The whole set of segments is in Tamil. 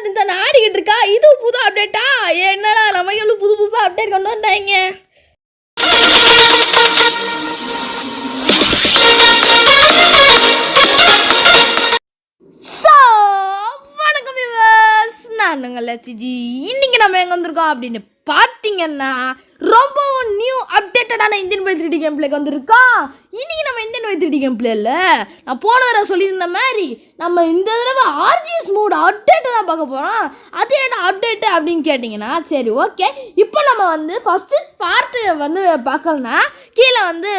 தின்தான் ஆடிக்கிட்டு இருக்கா. இது புது அப்டேட்டா? என்னடா நம்ம எவ்வளோ புது புதுசாக அப்டேட் கொண்டு வந்தாங்க. வணக்கம் வியூவர்ஸ், நான் உங்கள் லசிஜி. இன்னைக்கு நம்ம எங்கே வந்திருக்கோம் அப்படின்னு பார்த்தீங்கன்னா ரொம்பவும் நியூ அப்டேட்டடான இந்தியன் பை 3D கேம் பிளேக்கு வந்திருக்கோம். இன்றைக்கி நம்ம இந்தியன் பை 3D கேம் பிளேயில் நான் போன தடவை சொல்லியிருந்த மாதிரி நம்ம இந்த தடவை ஆர்ஜிஎஸ் மோட் அப்டேட்டை தான் பார்க்க போகிறோம். அது என்ன அப்டேட்டு அப்படின்னு கேட்டிங்கன்னா, சரி ஓகே, இப்போ நம்ம வந்து ஃபஸ்ட்டு பார்ட்டு வந்து பார்க்கலன்னா கீழே வந்து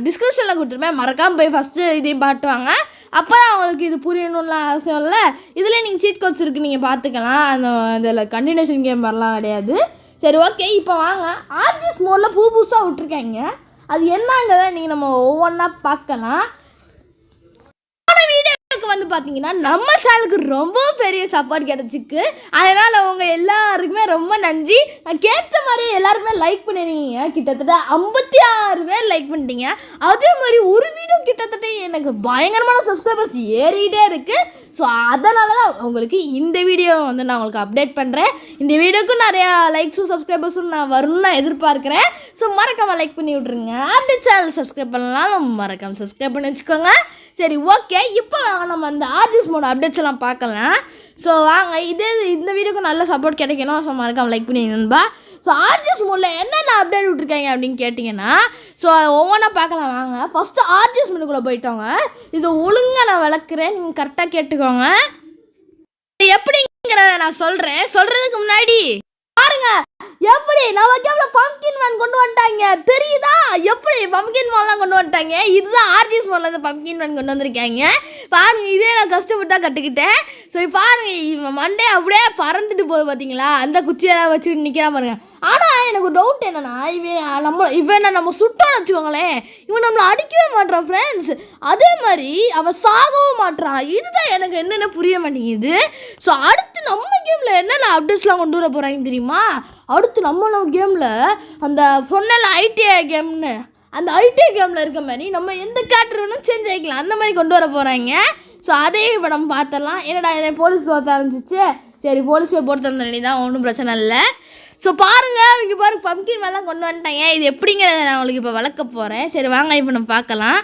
டிஸ்கிரிப்ஷனில் கொடுத்துருப்பேன். மறக்காமல் போய் ஃபஸ்ட்டு இதையும் பாட்டுவாங்க. அப்போ தான் அவங்களுக்கு இது புரியணும்லாம் அவசியம் இல்லை. இதில் நீங்கள் சீட் கோட்ஸ் இருக்குது, நீங்கள் பார்த்துக்கலாம். அந்த இதில் கண்டினியூஷன் கேம் வரலாம் கிடையாது. சரி ஓகே, இப்போ வாங்க. ஆர்ஜிஎஸ் மோடில் புதுசாக விட்ருக்காங்க. அது என்னங்கிறத நீங்கள் நம்ம ஒவ்வொன்றா பார்க்கலாம். வந்து பார்த்தீங்கன்னா நம்ம சேனலுக்கு ரொம்ப பெரிய சப்போர்ட் கிடச்சிருக்கு. அதனால் அவங்க எல்லாருக்குமே ரொம்ப நன்றி. நான் கேட்ட மாதிரி எல்லாருக்குமே லைக் பண்ணிருக்கீங்க. கிட்டத்தட்ட 56 பேர் லைக் பண்ணிட்டீங்க. அதே மாதிரி ஒரு வீடியோ கிட்டத்தட்ட எனக்கு பயங்கரமான சப்ஸ்கிரைபர்ஸ் ஏறிக்கிட்டே இருக்குது. ஸோ அதனால தான் உங்களுக்கு இந்த வீடியோ வந்து நான் உங்களுக்கு அப்டேட் பண்ணுறேன். இந்த வீடியோக்கு நிறையா லைக்ஸும் சப்ஸ்கிரைபர்ஸும் நான் வரும்னு நான் எதிர்பார்க்குறேன். ஸோ மறக்காமல் லைக் பண்ணி விட்ருங்க. அந்த சேனல் சப்ஸ்கிரைப் பண்ணலாம், மறக்காமல் சப்ஸ்கிரைப் பண்ணி வச்சுக்கோங்க. சரி ஓகே, இப்போ நம்ம அந்த ஆர்ஜிஎஸ் மோட் அப்டேட்ஸ் எல்லாம் பார்க்கலாம். ஸோ வாங்க, இந்த வீடியோக்கு நல்ல சப்போர்ட் கிடைக்கணும். ஸோ மறக்காமல் லைக் பண்ணி நண்பா. ஸோ ஆர்ஜிஎஸ் மோடில் என்னென்ன அப்டேட் விட்ருக்காங்க அப்படின்னு கேட்டிங்கன்னா, ஸோ ஒவ்வொன்றா பார்க்கலாம் வாங்க. ஃபஸ்ட்டு ஆர்ஜிஎஸ் மோடுக்குள்ளே போயிட்டோங்க. இது ஒழுங்காக நான் விளக்குறேன், நீங்கள் கரெக்டாக கேட்டுக்கோங்க. எப்படிங்கிறத நான் சொல்கிறதுக்கு முன்னாடி பாருங்க, எப்படி நம்ம கேம்ல பம்ப்கின் மேன் கொண்டு வந்துட்டாங்க தெரியுதா? எப்படி பம்ப்கின் மேன்லாம் கொண்டு வந்துட்டாங்க. இதுதான் ஆர்ஜிஎஸ் மோட்ல இருந்து பம்ப்கின் மேன் கொண்டு வந்திருக்காங்க. பாருங்க, இதே நான் கஷ்டப்பட்டா கற்றுக்கிட்டேன். ஸோ பாருங்க, இவன் மண்டே அப்படியே பறந்துட்டு போய் பார்த்தீங்களா, அந்த குச்சியெல்லாம் வச்சு நிற்கிறான் பாருங்க. ஆனால் எனக்கு டவுட் என்னன்னா, இவன் நம்ம சுட்டோன்னு வச்சுக்கோங்களேன், இவன் நம்மளை அடிக்கவே மாட்டான் ஃப்ரெண்ட்ஸ். அதே மாதிரி அவன் சாகவும் மாட்டான். இதுதான் எனக்கு என்னென்ன புரிய மாட்டேங்குது. ஸோ அடுத்து நம்ம கேமில் என்னென்ன அப்டேட்ஸ்லாம் கொண்டு வர போகிறாங்க தெரியுமா? அடுத்து நம்ம கேமில் அந்த சொன்னல ஐடிஐ கேம்னு, அந்த ஐடிஐ கேமில் இருக்க மாதிரி நம்ம எந்த கேரக்டர் வேணும் சேஞ்ச் ஆகிக்கலாம், அந்த மாதிரி கொண்டு வர போகிறாங்க. ஸோ அதையும் இப்போ நம்ம பார்த்துடலாம். என்னடா என்னை போலீஸ் பார்த்து ஆரம்பிச்சிச்சு. சரி, போலீஸ் போட்டு தந்தனி தான், ஒன்றும் பிரச்சனை இல்லை. ஸோ பாருங்கள், இங்கே பாருங்க, பம்ப்கின் மேலாம் கொண்டு வந்துட்டாங்க. இது எப்படிங்கிறத நான் உங்களுக்கு இப்போ வளர்க்க போகிறேன். சரி வாங்க, இப்போ நம்ம பார்க்கலாம்.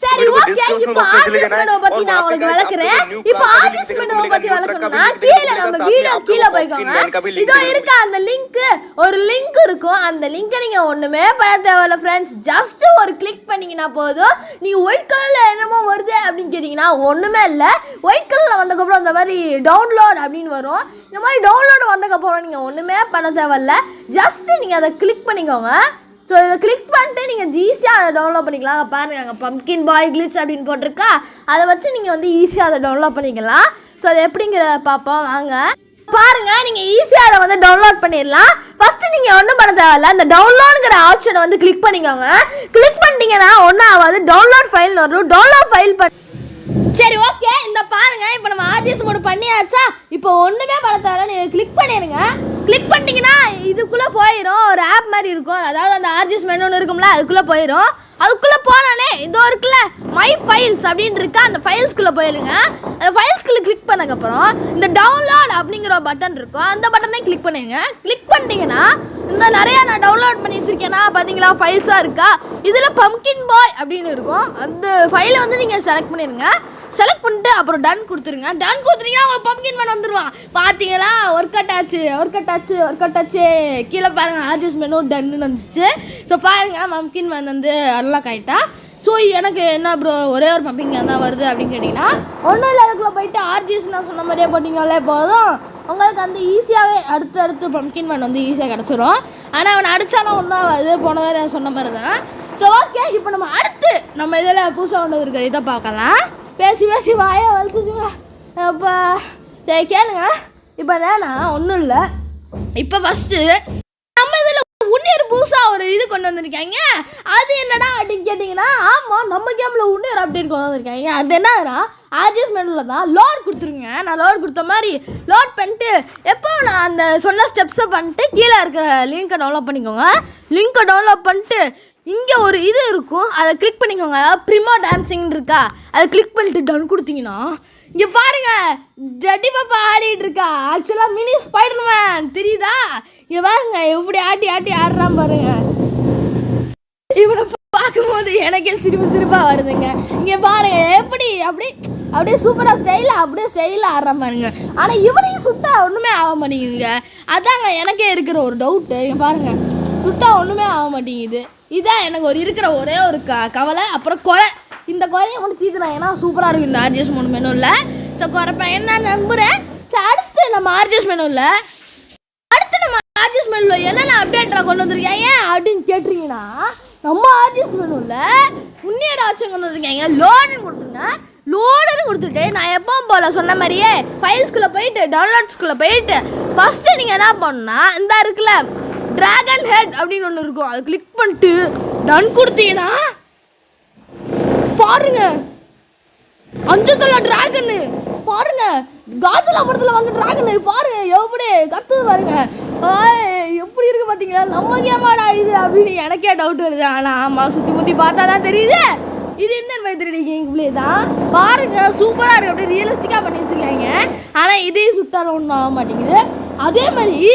சரி ஓகே, இப்போ ஆர்ஜிஎஸ் மோட பத்தி நான் உங்களுக்கு விளக்குறேன். இப்போ ஆர்ஜிஎஸ் மோட பத்தி விளக்கணும்னா கீழே நம்ம வீடியோ கீழே போய்க்கோங்க. இதோ இருக்க அந்த லிங்க், ஒரு லிங்க் இருக்கும். அந்த லிங்கை நீங்க ஒண்ணுமே பண்ண தேவையில்ல ஃப்ரெண்ட்ஸ். ஜஸ்ட் ஒரு கிளிக் பண்ணீங்கன்னா போதும். நீங்க ஒயிட் கலர்ல என்னமோ வருது அப்படின்னு கேட்டீங்கன்னா ஒண்ணுமே இல்லை. ஒயிட் கலர்ல வந்ததுக்கப்புறம் அந்த மாதிரி டவுன்லோட் அப்படின்னு வரும். இந்த மாதிரி டவுன்லோட் வந்ததுக்கப்புறம் நீங்க ஒண்ணுமே பண்ண தேவையில்ல. ஜஸ்ட் நீங்க அதை கிளிக் பண்ணிக்கோங்க. ஸோ இதை கிளிக் பண்ணிட்டு நீங்கள் ஈஸியாக அதை டவுன்லோட் பண்ணிக்கலாம். பாருங்கள், அங்கே பம்ப்கின் பாய் கிளிச் அப்படின்னு போட்டிருக்கா. அதை வச்சு நீங்கள் வந்து ஈஸியாக அதை டவுன்லோட் பண்ணிக்கலாம். ஸோ அது எப்படிங்கிறத பார்ப்போம் வாங்க. பாருங்கள், நீங்கள் ஈஸியாக அதை வந்து டவுன்லோட் பண்ணிடலாம். ஃபஸ்ட்டு நீங்கள் ஒன்றும் பண்ண தேவையில்ல, அந்த டவுன்லோடுங்கிற ஆப்ஷனை வந்து கிளிக் பண்ணிக்கோங்க. கிளிக் பண்ணிட்டீங்கன்னா ஒன்றும் ஆகாது, டவுன்லோட் ஃபைல்னு வரும். டவுன்லோட் ஃபைல் பண்ணி சரி ஓகே, இந்த பாருங்க, இப்போ நம்ம ஆர்ஜிஎஸ் மோட் பண்ணியாச்சா? இப்போ ஒன்றுமே பண்ண தேவையில்ல, நீங்கள் கிளிக் பண்ணிடுங்க. கிளிக் பண்ணிட்டீங்கன்னா இதுக்குள்ளே போயிடும். ஒரு ஆப் மாதிரி இருக்கும், அதாவது அந்த ஆர்ஜிஎஸ் மெனு ஒன்று இருக்கும்ல, அதுக்குள்ளே போயிடும். அதுக்குள்ளே போனாலே இதோ இருக்குல்ல மை ஃபைல்ஸ் அப்படின்னு இருக்கா, அந்த ஃபைல்ஸ்குள்ளே போயிடுங்க. அந்த ஃபைல்ஸ்குள்ளே கிளிக் பண்ணதுக்கப்புறம் இந்த டவுன்லோட் அப்படிங்கிற பட்டன் இருக்கும், அந்த பட்டனை கிளிக் பண்ணிடுங்க. கிளிக் பண்ணிட்டீங்கன்னா இந்த நிறையா நான் டவுன்லோட் பண்ணி வச்சுருக்கேன்னா பார்த்தீங்களா, ஃபைல்ஸாக இருக்கா. இதில் பம்ப்கின் பாய் அப்படின்னு இருக்கும். அந்த ஃபைலை வந்து நீங்கள் செலக்ட் பண்ணிடுங்க. செலக்ட் பண்ணிட்டு அப்புறம் டன் கொடுத்துருங்க. டன் கொடுத்துட்டீங்கன்னா உங்களுக்கு பம்ப்கின் மேன் வந்துடுவான். பார்த்தீங்களா, ஒர்க் அவுட் ஆச்சு. கீழே பாருங்கள், ஆர்ஜிஎஸ் மெனு டன்னு வந்துச்சு. ஸோ பாருங்கள், பம்ப்கின் மேன் வந்து அன்லாக் ஆகிட்டா. ஸோ எனக்கு என்ன ப்ரோ ஒரே ஒரு பம்ப்கின் மேன் தான் வருது அப்படின்னு கேட்டிங்கன்னா ஒன்றும் இல்லை, அதுக்குள்ளே போயிட்டு ஆர்ஜிஎஸ் நான் சொன்ன மாதிரியே போட்டிங்கனாலே போதும். உங்களுக்கு அந்த ஈஸியாகவே அடுத்து பம்ப்கின் மேன் வந்து ஈஸியாக கிடச்சிரும். ஆனால் அவனை அடித்தாலும் ஒன்றும் ஆகாது, போனதே நான் சொன்ன மாதிரி தான். ஸோ ஓகே, இப்போ நம்ம அடுத்து நம்ம இதில் புதுசாக கொண்டு இருக்க இதை பார்க்கலாம். பேசி வாயா வலிச்சுங்க. அப்போ சரி கேளுங்க. இப்போ நான் ஒன்றும் இல்லை, இப்போ ஃபஸ்ட்டு நம்ம இதில் உன்னியர் புதுசாக ஒரு இது கொண்டு வந்திருக்காங்க. அது என்னடா அப்படின்னு கேட்டிங்கன்னா, ஆமாம் நம்ம கேமில் உன்னியர் அப்டேட் கொண்டு வந்திருக்காங்க. அது என்னன்னா ஆர்ஜிஎஸ் மெனுவில் தான் லோட் கொடுத்துருங்க. நான் லோட் கொடுத்த மாதிரி லோட் பண்ணிட்டு எப்போ நான் அந்த சொன்ன ஸ்டெப்ஸை பண்ணிட்டு கீழே இருக்கிற லிங்க்கை டவுன்லோட் பண்ணிக்கோங்க. லிங்க்கை டவுன்லோட் பண்ணிட்டு இங்கே ஒரு இது இருக்கும், அதை கிளிக் பண்ணிக்கோங்க. அதாவது ப்ரிமோ டான்ஸிங் இருக்கா, அதை கிளிக் பண்ணிட்டு டன் கொடுத்தீங்கன்னா இங்கே பாருங்க ஜட்டி பாப்பா ஆடிட்டு இருக்கா. ஆக்சுவலாக மினி ஸ்பைடர்மேன் தெரியுதா? இங்கே பாருங்க எப்படி ஆட்டி ஆட்டி ஆடுறான் பாருங்க. இவனை பார்க்கும்போது எனக்கே சிரிப்பாக வருதுங்க. இங்கே பாருங்க எப்படி அப்படியே சூப்பராக ஸ்டைலாக ஆடுற பாருங்க. ஆனால் இவனையும் சுட்டா ஒன்றுமே ஆக மாட்டேங்குதுங்க. அதாங்க எனக்கே இருக்கிற ஒரு டவுட்டு. இங்கே பாருங்க சுட்டா ஒன்றுமே ஆக மாட்டேங்குது. இதான் எனக்கு இருக்கிற ஒரே ஒரு கவலை. அப்புறம் குறை, இந்த குறையை மட்டும் தீர்த்துலாம். ஏன்னா சூப்பராக இருக்கும் இந்த ஆர்ஜிஎஸ் மெனுவில். ஸோ குறைப்பேன் என்ன நம்புகிறேன். ஸோ அடுத்து நம்ம ஆர்ஜிஎஸ் மெனுவில் என்னென்ன அப்டேட்டாக கொண்டு வந்திருக்காங்க அப்படின்னு கேட்டிங்கன்னா, நம்ம ஆர்ஜிஎஸ் மெனுவில் முன்னேற ஆப்ஷன் கொண்டு வந்திருக்காங்க. லோடுன்னு கொடுத்துட்டு நான் எப்பவும் போல் சொன்ன மாதிரியே ஃபைல்ஸ்குள்ளே போயிட்டு டவுன்லோட்ஸ்குள்ளே போயிட்டு ஃபஸ்ட்டு நீங்கள் என்ன பண்ணணும்னா இந்த இருக்குல்ல ட்ராகன் ஹெட் அப்படின்னு ஒன்று இருக்கும், அதை கிளிக் பண்ணிட்டு டன் கொடுத்தீங்கன்னா பாருங்க அஞ்சத்துல டிராகனு பாருங்க. காஜலா படத்தில் வந்து டிராகனு பாருங்க எப்படி கத்துது பாருங்க. எப்படி இருக்கு பார்த்தீங்களா? நம்ம கேமாடா இது அப்படின்னு எனக்கே டவுட் வருது. ஆனால் ஆமாம் சுற்றி பார்த்தா தான் தெரியுது இது இந்த கேம் பிளே தான். பாருங்க சூப்பராக இருக்குது, அப்படியே ரியலிஸ்டிக்காக பண்ணி வச்சுருக்காங்க. ஆனால் இதே சுத்தாலும் ஒன்றும் ஆக மாட்டேங்குது. அதே மாதிரி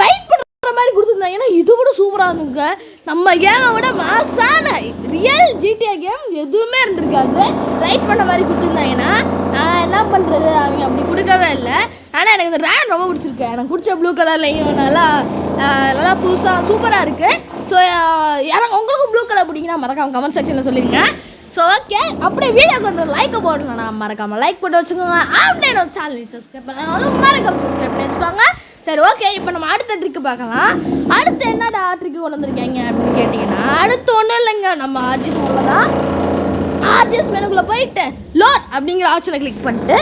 ரைட் பண்ணுற மாதிரி கொடுத்துருந்தாங்கன்னா இது விட சூப்பராக இருந்துங்க. நம்ம கேமை விட மாசான ரியல் ஜிடிஏ கேம் எதுவுமே இருந்திருக்காது. ரைட் பண்ண மாதிரி கொடுத்துருந்தாங்கன்னா நான் என்ன பண்ணுறது, அவங்க அப்படி கொடுக்கவே இல்லை. ஆனால் எனக்கு இந்த ரேன் ரொம்ப பிடிச்சிருக்கு. எனக்கு பிடிச்ச ப்ளூ கலர்லையும் நல்லா புதுசாக சூப்பராக இருக்குது. ஸோ எனக்கு உங்களுக்கு ப்ளூ கலர் பிடிக்குன்னா மறக்காம கமெண்ட் செக்ஷனில் சொல்லிடுங்க. ஸோ ஓகே, அப்படியே வீடியோ கொஞ்சம் லைக்கை போடணும். நான் மறக்காமல் லைக் போட்டு வச்சுக்கோங்க. அப்படியே நம்ம சேனல் சப்ஸ்கிரைப் பண்ணாலும் மறக்காம சப்ஸ்கிரைப் பண்ணி வச்சுக்கோங்க. சரி ஓகே, இப்போ நம்ம அடுத்த ட்ரிக்கு பார்க்கலாம். அடுத்து என்னடா ட்ரிக்கு கொண்டு வந்திருக்காங்க அப்படின்னு கேட்டிங்கன்னா, அடுத்து ஒன்றும் இல்லைங்க, நம்ம ஆர்ஜிஎஸ் மெனுவில் தான். ஆர்ஜிஎஸ் மெனுக்குள்ளே போயிட்டு லோட் அப்படிங்கிற ஆப்ஷனை கிளிக் பண்ணிட்டு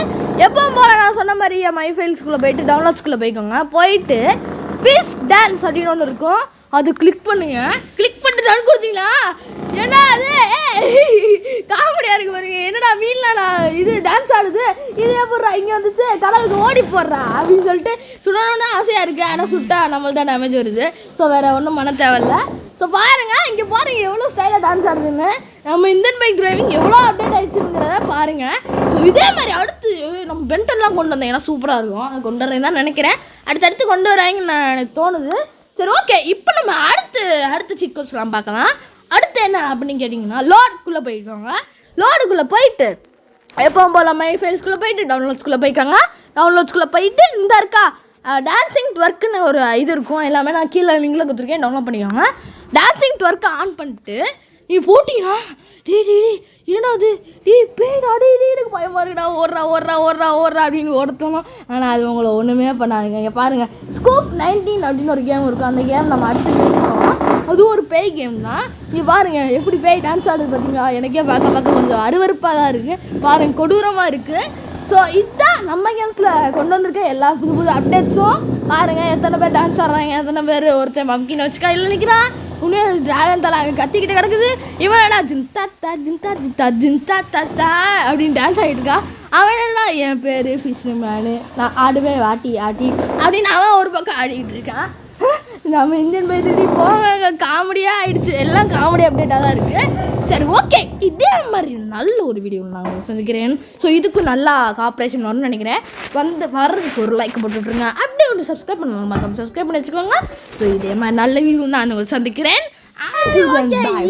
எப்பவும் போல் நான் சொன்ன மாதிரி மை ஃபைல்ஸ்குள்ளே போயிட்டு டவுன்லோட்ஸ்குள்ளே போய்க்கோங்க. போயிட்டு பீஸ் டான்ஸ் அப்படின்னு ஒன்று இருக்கும், அது கிளிக் பண்ணுங்க. கிளிக் பண்ணிட்டு டன் கொடுத்தீங்களா ஏன்னா அது காமெடியாக இருக்கு பாருங்க. என்னடா மீன்லாம் நான் இது டான்ஸ் ஆடுது, இது எப்பட்றா இங்கே வந்துச்சு கடலுக்கு ஓடி போடுறா அப்படின்னு சொல்லிட்டு சுடணும்னு ஆசையாக இருக்குது. ஆனால் சுட்டா நம்மளுக்கு தான் டேமேஜ் வருது. ஸோ வேறு ஒன்றும் பண்ண தேவையில்லை. ஸோ பாருங்கள் இங்கே பாருங்கள் எவ்வளோ ஸ்டைலாக டான்ஸ் ஆடுதுன்னு. நம்ம இந்தியன் பைக் டிரைவிங் எவ்வளோ அப்டேட் ஆகிடுச்சுங்கிறத பாருங்கள். ஸோ இதே மாதிரி அடுத்து நம்ம பென்டெல்லாம் கொண்டு வந்தேன், ஏன்னா சூப்பராக இருக்கும். அது கொண்டு வரேன்னு தான் நினைக்கிறேன். அடுத்தடுத்து கொண்டு வராங்கன்னு எனக்கு தோணுது. சரி ஓகே, இப்போ நம்ம அடுத்து சீட் கோட்ஸ்லாம் பார்க்கலாம். அடுத்து என்ன அப்படின்னு கேட்டிங்கன்னா, லோடுக்குள்ளே போயிடுவாங்க. லோடுக்குள்ளே போயிட்டு எப்பவும் போல் மை ஃபைல்ஸ்குள்ளே போயிட்டு டவுன்லோட்ஸ்குள்ளே போய்க்காங்க. டவுன்லோட்ஸ்குள்ளே போயிட்டு இந்த இருக்கா டான்ஸிங் ட்வர்க்குன்னு ஒரு இது இருக்கும். எல்லாமே நான் கீழே லிங்கில் கொடுத்துருக்கேன், டவுன்லோட் பண்ணிக்கோங்க. டான்ஸிங் ட்வர்க்கை ஆன் பண்ணிட்டு நீ போட்டிங்கன்னா என்னடா அது பேடா எனக்கு பயமாக இருக்குடா ஓடுறா அப்படின்னு ஓடுத்தோம். ஆனால் அது உங்களை ஒன்றுமே பண்ணாதுங்க. இங்கே பாருங்கள் ஸ்கூப் 19 அப்படின்னு ஒரு கேம் இருக்கும். அந்த கேம் நம்ம அடுத்து பேசுகிறோம். அதுவும் ஒரு பேய் கேம் தான். நீ பாருங்கள் எப்படி பேய் டான்ஸ் ஆடுது பார்த்தீங்களா? எனக்கே பார்க்க கொஞ்சம் அருவருப்பாக தான் இருக்குது. பாருங்கள் கொடூரமாக இருக்குது. ஸோ இதுதான் நம்ம கேம்ஸில் கொண்டு வந்திருக்க எல்லா புது அப்டேட்ஸும். பாருங்கள் எத்தனை பேர் டான்ஸ் ஆடுறாங்க, எத்தனை பேர் ஒருத்தன் பம்கின் வச்சுக்கா இல்லை நிற்கிறான். இன்னும் டிராகன் தலை அவன் கத்திக்கிட்டு கிடக்குது. இவன் என்ன ஜிந்தா அப்படின்னு டான்ஸ் ஆகிட்டு இருக்கா. அவன் எல்லாம் என் பேர் ஃபிஷ்மேனு, நான் ஆடுவேன் வாட்டி அப்படின்னு அவன் ஒரு பக்கம் ஆடிக்கிட்டு இருக்கான். நம்ம இந்தியன் பைத்திரி போங்க, காமெடியாக ஆகிடுச்சு. எல்லாம் காமெடி அப்டேட்டாக தான் இருக்குது. சரி ஓகே, இதே மாதிரி நல்ல ஒரு வீடியோ நான் சந்திக்கிறேன். ஸோ இதுக்கும் நல்லா காப்பரேஷன் வரும்னு நினைக்கிறேன். வர்றதுக்கு ஒரு லைக் போட்டுவிட்ருங்க. அப்படியே ஒன்று சப்ஸ்கிரைப் பண்ணணும், மறக்காம சப்ஸ்கிரைப் பண்ணி வச்சுக்கோங்க. ஸோ இதே மாதிரி நல்ல வீடியோ நான் சந்திக்கிறேன்.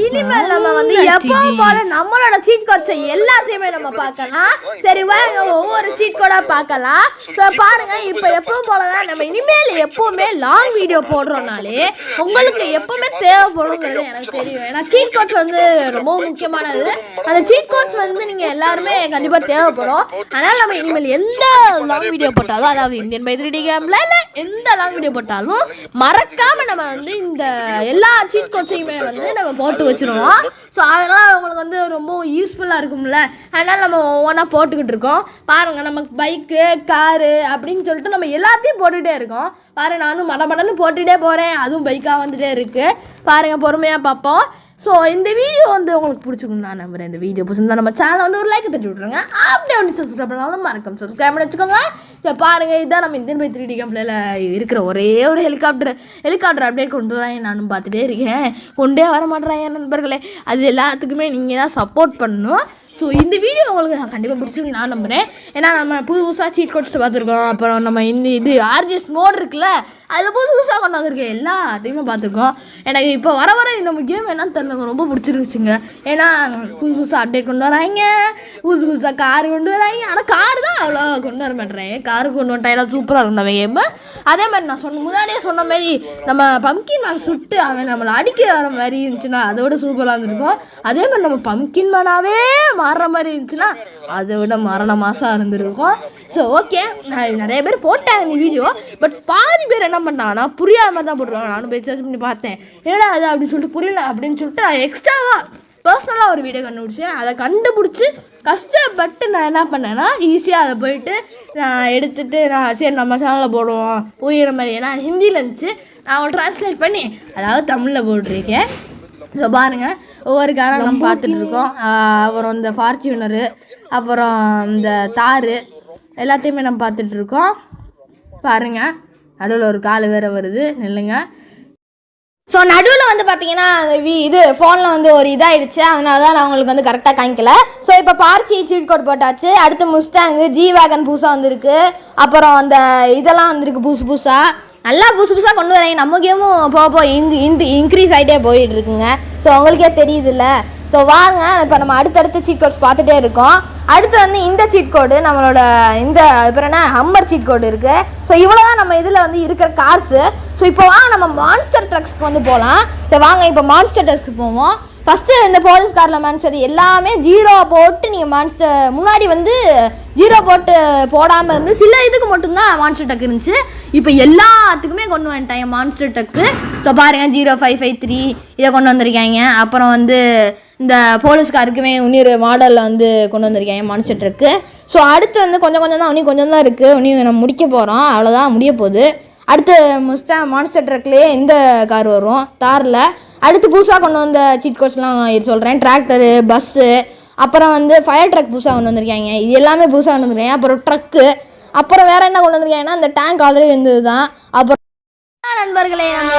இனிமேல் நம்ம வந்து எப்பவும் போல நம்மளோட சீட் கோட்ஸை எல்லாத்தையுமே நம்ம பார்க்கலாம். சரி வாங்க ஒவ்வொரு சீட் கோடா பார்க்கலாம். ஸோ பாருங்க, இப்போ எப்பவும் போலதான் நம்ம இனிமேல் எப்பவுமே லாங் வீடியோ போடுறோம்னாலே உங்களுக்கு எப்பவுமே தேவைப்படுங்கிறது எனக்கு தெரியும். ஏன்னா சீட் கோட்ஸ் வந்து ரொம்ப முக்கியமானது. அந்த சீட் கோட்ஸ் வந்து நீங்க எல்லாருமே கண்டிப்பா தேவைப்படும். அதனால நம்ம இனிமேல் எந்த லாங் வீடியோ போட்டாலும், அதாவது இந்தியன் பை 3D கேம்ல இல்லை எந்த லாங் வீடியோ போட்டாலும் மறக்காம நம்ம வந்து இந்த எல்லா சீட் கோட்ஸையுமே வந்து நம்ம போட்டு வச்சிருவோம். ஸோ அதனால் உங்களுக்கு வந்து ரொம்ப யூஸ்ஃபுல்லாக இருக்கும்ல. அதனால் நம்ம ஒவ்வொன்றா போட்டுக்கிட்டு இருக்கோம். பாருங்கள், நமக்கு பைக்கு காரு அப்படின்னு சொல்லிட்டு நம்ம எல்லாத்தையும் போட்டுகிட்டே இருக்கோம். பாருங்கள், நானும் மடமடன்னு போட்டுகிட்டே போகிறேன். அதுவும் பைக்காக வந்துகிட்டே இருக்குது. பாருங்கள், பொறுமையாக பார்ப்போம். ஸோ இந்த வீடியோ வந்து உங்களுக்கு பிடிச்சிக்கணும் நான் நம்புறேன். இந்த வீடியோ பிடிச்சிருந்தா நம்ம சேனலை வந்து ஒரு லைக் தட்டி விட்ருங்க. அப்படியே வந்து சப்ஸ்கிரைப் பண்ணாலும் மறக்காம சப்ஸ்கிரைப் பண்ணி வச்சுக்கோங்க. சரி பாருங்கள், இதுதான் நம்ம இந்தியன் பை 3D கேம்ப்ல இருக்கிற ஒரே ஒரு ஹெலிகாப்டர் அப்டேட் கொண்டு வராங்க. நானும் பார்த்துட்டே இருக்கேன், கொண்டே வர மாட்டேறாங்க நண்பர்களே. அது எல்லாத்துக்குமே நீங்கள் தான் சப்போர்ட் பண்ணணும். ஸோ இந்த வீடியோ உங்களுக்கு நான் கண்டிப்பாக பிடிச்சிருக்கு நான் நம்புகிறேன். ஏன்னா நம்ம புதுசாக சீட் கோட்ஸ்ட்டு பார்த்துருக்கோம். அப்புறம் நம்ம இது ஆர்ஜிஎஸ் மோட் இருக்குல்ல, அதில் புதுசாக கொண்டு வந்திருக்கேன், எல்லாத்தையுமே பார்த்துருக்கோம். எனக்கு இப்போ வர நம்ம கேம் என்னன்னு தெரியல, ரொம்ப பிடிச்சிருக்குச்சுங்க. ஏன்னா புதுசாக அப்டேட் கொண்டு வராங்க, புதுசாக கார் கொண்டு வராங்க. ஆனால் கார் தான் அவ்வளோ கொண்டு வர மாட்டேறேன். காரு கொண்டு வந்துட்டா எல்லாம் சூப்பராக இருக்கும் நம்ம கேமு. அதே மாதிரி நான் முன்னாடியே சொன்ன மாதிரி நம்ம பம்கின் மேன் சுட்டு அவன் நம்மளை அடிக்க வர மாதிரி இருந்துச்சுன்னா அதோட சூப்பராக இருந்திருக்கும். அதே மாதிரி நம்ம பம்கின் மேனாவே மாறுற மாதிரி இருந்துச்சுன்னா அதை விட மரண மாசம் இருந்திருக்கும். ஸோ ஓகே, நான் நிறைய பேர் போட்டாங்க இந்த வீடியோ. பட் பாதி பேர் என்ன பண்ணாங்கன்னா புரியாத மாதிரி தான் போட்டுருவாங்க. நானும் போய் சர்ச் பண்ணி பார்த்தேன், ஏன்னா அது அப்படின்னு சொல்லிட்டு புரியல அப்படின்னு சொல்லிட்டு நான் எக்ஸ்ட்ராவாக பர்சனலாக ஒரு வீடியோ கண்டுபிடிச்சேன். அதை கண்டுபிடிச்சி கஷ்டப்பட்டு நான் என்ன பண்ணேன்னா ஈஸியாக அதை போயிட்டு நான் எடுத்துகிட்டு நான் சரி நம்ம சேனலில் போடுவோம் போயிடுற மாதிரி. ஏன்னா ஹிந்தியில் இருந்துச்சு, நான் ட்ரான்ஸ்லேட் பண்ணி அதாவது தமிழில் போட்டிருக்கேன். ஸோ பாருங்கள், ஒவ்வொரு காரம் நம்ம பார்த்துட்டு இருக்கோம். அப்புறம் இந்த ஃபார்ச்சுனரு, அப்புறம் இந்த தாரு எல்லாத்தையுமே நம்ம பார்த்துட்டு இருக்கோம். பாருங்கள், நடுவில் ஒரு கால் வேறு வருது, நில்லுங்க. ஸோ நடுவில் வந்து பார்த்தீங்கன்னா இது ஃபோனில் வந்து ஒரு இதாகிடுச்சு, அதனால தான் நான் உங்களுக்கு வந்து கரெக்டாக காமிக்கல. ஸோ இப்போ பார்ச்சி சீட் கோட் போட்டாச்சு. அடுத்து முஸ்டாங்கு ஜி வேகன் புதுசாக வந்திருக்கு. அப்புறம் அந்த இதெல்லாம் வந்திருக்கு புதுசாக, நல்லா புதுசாக கொண்டு வராங்க. நம்ம கேமும் போக இன்க்ரீஸ் ஆகிட்டே போயிட்டு இருக்குங்க. ஸோ உங்களுக்கே தெரியுதுல்ல. ஸோ வாங்க, இப்போ நம்ம அடுத்தடுத்து சீட் கோட்ஸ் பார்த்துட்டே இருக்கோம். அடுத்து வந்து இந்த சீட் கோடு நம்மளோட இந்த அப்புறம் என்ன ஹம்மர் சீட் கோடு இருக்குது. ஸோ இவ்வளோ தான் நம்ம இதில் வந்து இருக்கிற கார்ஸு. ஸோ இப்போ வாங்க நம்ம மான்ஸ்டர் ட்ரக்ஸ்க்கு வந்து போகலாம். ஸோ வாங்க இப்போ மான்ஸ்டர் ட்ரக்ஸ்க்கு போவோம். ஃபஸ்ட்டு இந்த போலீஸ் காரில் மான்ஸ்டர் எல்லாமே 0 போட்டு நீங்கள் மான்ஸ்டர் முன்னாடி வந்து 0 போட்டு போடாமல் இருந்து சில இதுக்கு மட்டும்தான் மான்ஸ்டர் டக் இருந்துச்சு. இப்போ எல்லாத்துக்குமே கொண்டு வந்துட்டாங்க மான்ஸ்டர் டக்கு. ஸோ பாருங்கள் 0553 இதை கொண்டு வந்திருக்காங்க. அப்புறம் வந்து இந்த போலீஸ் காருக்குமே இன்னொரு மாடலில் வந்து கொண்டு வந்திருக்காங்க மான்ஸ்டர் ட்ரக்கு. ஸோ அடுத்து வந்து கொஞ்சம் தான் இருக்குது, இன்னும் நம்ம முடிக்க போகிறோம், அவ்வளோதான் முடிய போகுது. அடுத்து மான்ஸ்டர் ட்ரக்லேயே இந்த கார் வரும் தாரில். அடுத்து புதுசாக கொண்டு வந்த சீட் கோட்ஸ்லாம் சொல்கிறேன், டிராக்டரு, பஸ்ஸு, அப்புறம் வந்து ஃபயர் ட்ரக் புதுசாக கொண்டு வந்திருக்காங்க. இது எல்லாமே புதுசாக கொண்டு வந்திருக்காங்க. அப்புறம் ட்ரக்கு, அப்புறம் வேறு என்ன கொண்டு வந்திருக்காங்கன்னா இந்த டேங்க் ஆல்ரெடி இருந்தது தான். அப்புறம் நண்பர்களே நம்ம